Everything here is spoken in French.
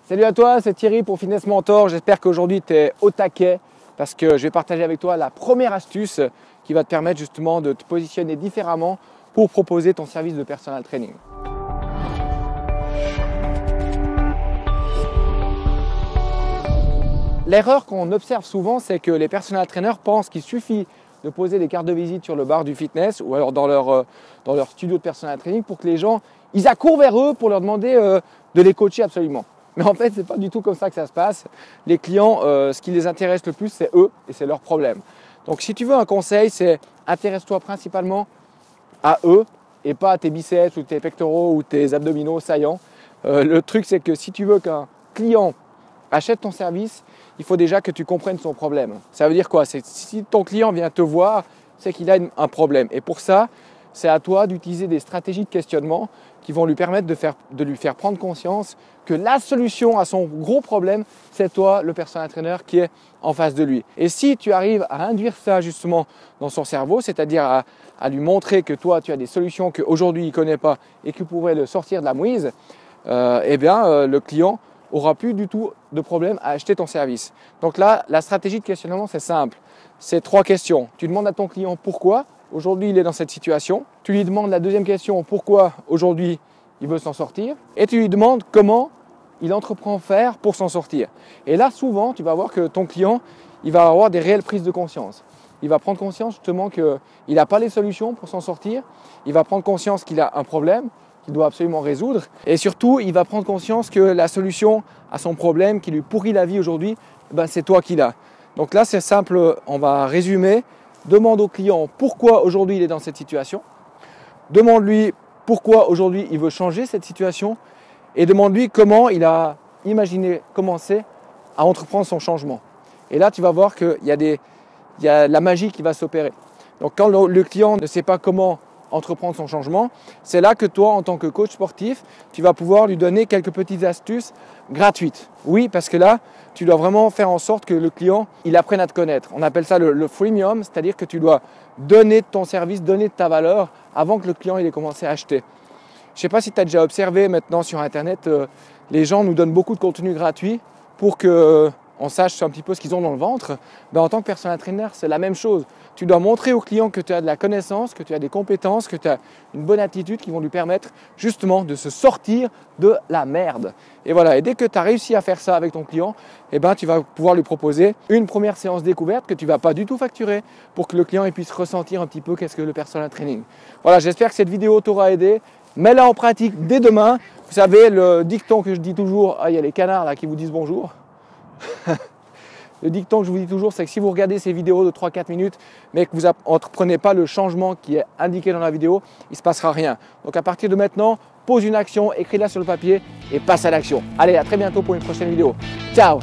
Salut à toi, c'est Thierry pour Fitness Mentor. J'espère qu'aujourd'hui tu es au taquet parce que je vais partager avec toi la première astuce qui va te permettre justement de te positionner différemment pour proposer ton service de personal training. L'erreur qu'on observe souvent, c'est que les personal trainers pensent qu'il suffit de poser des cartes de visite sur le bar du fitness ou alors dans leur studio de personal training pour que les gens ils accourent vers eux pour leur demander de les coacher absolument. Mais en fait, ce n'est pas du tout comme ça que ça se passe. Les clients, ce qui les intéresse le plus, c'est eux et c'est leurs problèmes. Donc si tu veux un conseil, c'est intéresse-toi principalement à eux et pas à tes biceps ou tes pectoraux ou tes abdominaux saillants. Le truc, c'est que si tu veux qu'un client achète ton service, il faut déjà que tu comprennes son problème. Ça veut dire quoi? C'est si ton client vient te voir, c'est qu'il a un problème. Et pour ça, c'est à toi d'utiliser des stratégies de questionnement qui vont lui permettre de lui faire prendre conscience que la solution à son gros problème, c'est toi, le personal trainer, qui est en face de lui. Et si tu arrives à induire ça justement dans son cerveau, c'est-à-dire à lui montrer que toi, tu as des solutions qu'aujourd'hui il ne connaît pas et qui pourraient le sortir de la mouise, le client aura plus du tout de problème à acheter ton service. Donc là, la stratégie de questionnement, c'est simple. C'est 3 questions. Tu demandes à ton client pourquoi aujourd'hui il est dans cette situation. Tu lui demandes la deuxième question, pourquoi aujourd'hui il veut s'en sortir. Et tu lui demandes comment il entreprend faire pour s'en sortir. Et là, souvent, tu vas voir que ton client, il va avoir des réelles prises de conscience. Il va prendre conscience justement qu'il n'a pas les solutions pour s'en sortir. Il va prendre conscience qu'il a un problème qu'il doit absolument résoudre. Et surtout, il va prendre conscience que la solution à son problème qui lui pourrit la vie aujourd'hui, c'est toi qui l'as. Donc là, c'est simple, on va résumer. Demande au client pourquoi aujourd'hui il est dans cette situation. Demande-lui pourquoi aujourd'hui il veut changer cette situation. Et demande-lui comment il a imaginé commencer à entreprendre son changement. Et là, tu vas voir qu'il y a la magie qui va s'opérer. Donc quand le client ne sait pas comment entreprendre son changement, c'est là que toi, en tant que coach sportif, tu vas pouvoir lui donner quelques petites astuces gratuites. Oui, parce que là, tu dois vraiment faire en sorte que le client, il apprenne à te connaître. On appelle ça le freemium, c'est-à-dire que tu dois donner de ton service, donner de ta valeur avant que le client il ait commencé à acheter. Je ne sais pas si tu as déjà observé maintenant sur Internet, les gens nous donnent beaucoup de contenu gratuit pour qu'on sache un petit peu ce qu'ils ont dans le ventre. En tant que personal trainer, c'est la même chose. Tu dois montrer au client que tu as de la connaissance, que tu as des compétences, que tu as une bonne attitude qui vont lui permettre justement de se sortir de la merde. Et voilà, et dès que tu as réussi à faire ça avec ton client, tu vas pouvoir lui proposer une première séance découverte que tu ne vas pas du tout facturer pour que le client il puisse ressentir un petit peu qu'est-ce que le personal training. Voilà, j'espère que cette vidéo t'aura aidé. Mets-la en pratique dès demain. Vous savez, le dicton que je dis toujours, il y a les canards là qui vous disent bonjour. Le dicton que je vous dis toujours, c'est que si vous regardez ces vidéos de 3-4 minutes, mais que vous n'entreprenez pas le changement qui est indiqué dans la vidéo, il ne se passera rien. Donc à partir de maintenant, pose une action, écris-la sur le papier et passe à l'action. Allez, à très bientôt pour une prochaine vidéo. Ciao!